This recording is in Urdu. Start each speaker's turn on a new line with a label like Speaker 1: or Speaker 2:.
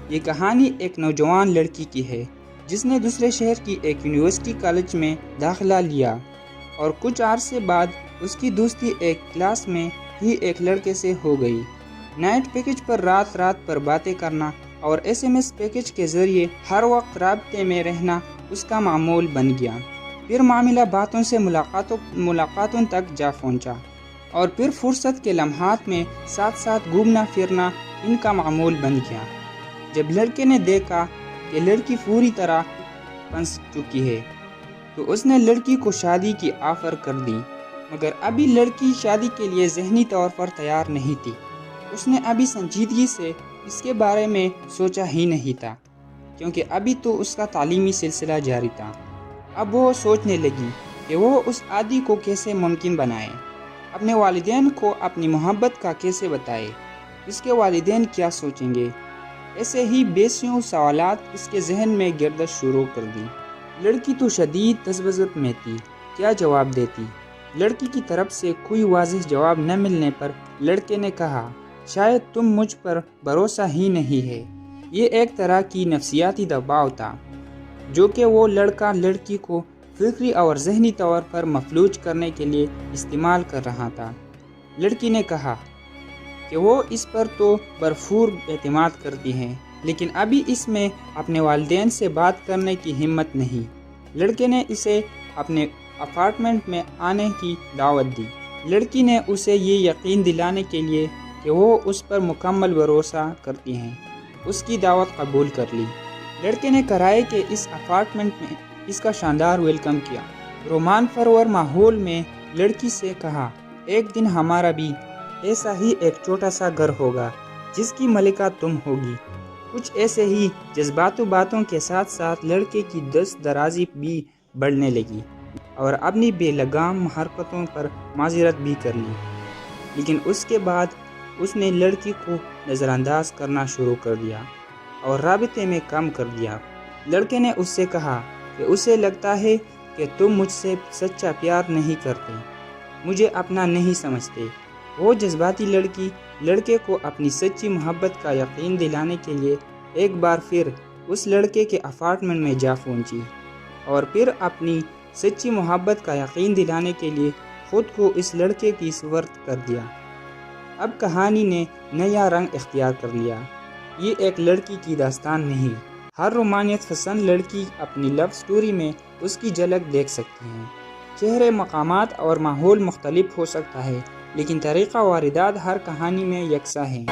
Speaker 1: یہ کہانی ایک نوجوان لڑکی کی ہے جس نے دوسرے شہر کی ایک یونیورسٹی کالج میں داخلہ لیا اور کچھ عرصے بعد اس کی دوستی ایک کلاس میں ہی ایک لڑکے سے ہو گئی۔ نائٹ پیکج پر رات پر باتیں کرنا اور SMS پیکج کے ذریعے ہر وقت رابطے میں رہنا اس کا معمول بن گیا۔ پھر معاملہ باتوں سے ملاقاتوں تک جا پہنچا اور پھر فرصت کے لمحات میں ساتھ گھومنا پھرنا ان کا معمول بن گیا۔ جب لڑکے نے دیکھا کہ لڑکی پوری طرح پھنس چکی ہے تو اس نے لڑکی کو شادی کی آفر کر دی، مگر ابھی لڑکی شادی کے لیے ذہنی طور پر تیار نہیں تھی۔ اس نے ابھی سنجیدگی سے اس کے بارے میں سوچا ہی نہیں تھا، کیونکہ ابھی تو اس کا تعلیمی سلسلہ جاری تھا۔ اب وہ سوچنے لگی کہ وہ اس عادی کو کیسے ممکن بنائے، اپنے والدین کو اپنی محبت کا کیسے بتائے، اس کے والدین کیا سوچیں گے۔ ایسے ہی بیسیوں سوالات اس کے ذہن میں گردش شروع کر دی۔ لڑکی تو شدید تذبذب میں تھی، کیا جواب دیتی؟ لڑکی کی طرف سے کوئی واضح جواب نہ ملنے پر لڑکے نے کہا، شاید تم مجھ پر بھروسہ ہی نہیں ہے۔ یہ ایک طرح کی نفسیاتی دباؤ تھا جو کہ وہ لڑکا لڑکی کو فکری اور ذہنی طور پر مفلوج کرنے کے لیے استعمال کر رہا تھا۔ لڑکی نے کہا کہ وہ اس پر تو بھرپور اعتماد کرتی ہیں، لیکن ابھی اس میں اپنے والدین سے بات کرنے کی ہمت نہیں۔ لڑکے نے اسے اپنے اپارٹمنٹ میں آنے کی دعوت دی۔ لڑکی نے اسے یہ یقین دلانے کے لیے کہ وہ اس پر مکمل بھروسہ کرتی ہیں، اس کی دعوت قبول کر لی۔ لڑکے نے کرائے کے اس اپارٹمنٹ میں اس کا شاندار ویلکم کیا۔ رومان پرور ماحول میں لڑکی سے کہا، ایک دن ہمارا بھی ایسا ہی ایک چھوٹا سا گھر ہوگا جس کی ملکہ تم ہوگی۔ کچھ ایسے ہی باتوں کے ساتھ لڑکے کی دست درازی بھی بڑھنے لگی اور اپنی بے لگام حرکتوں پر معذرت بھی کر لی، لیکن اس کے بعد اس نے لڑکی کو نظر انداز کرنا شروع کر دیا اور رابطے میں کم کر دیا۔ لڑکے نے اس سے کہا کہ اسے لگتا ہے کہ تم مجھ سے سچا پیار نہیں کرتے، مجھے اپنا نہیں سمجھتے۔ وہ جذباتی لڑکی لڑکے کو اپنی سچی محبت کا یقین دلانے کے لیے ایک بار پھر اس لڑکے کے اپارٹمنٹ میں جا پہنچی اور پھر اپنی سچی محبت کا یقین دلانے کے لیے خود کو اس لڑکے کی سپرد کر دیا۔ اب کہانی نے نیا رنگ اختیار کر لیا۔ یہ ایک لڑکی کی داستان نہیں، ہر رومانیت پسند لڑکی اپنی لو سٹوری میں اس کی جھلک دیکھ سکتی ہے۔ چہرے، مقامات اور ماحول مختلف ہو سکتا ہے، لیکن طریقہ واردات ہر کہانی میں یکساں ہے۔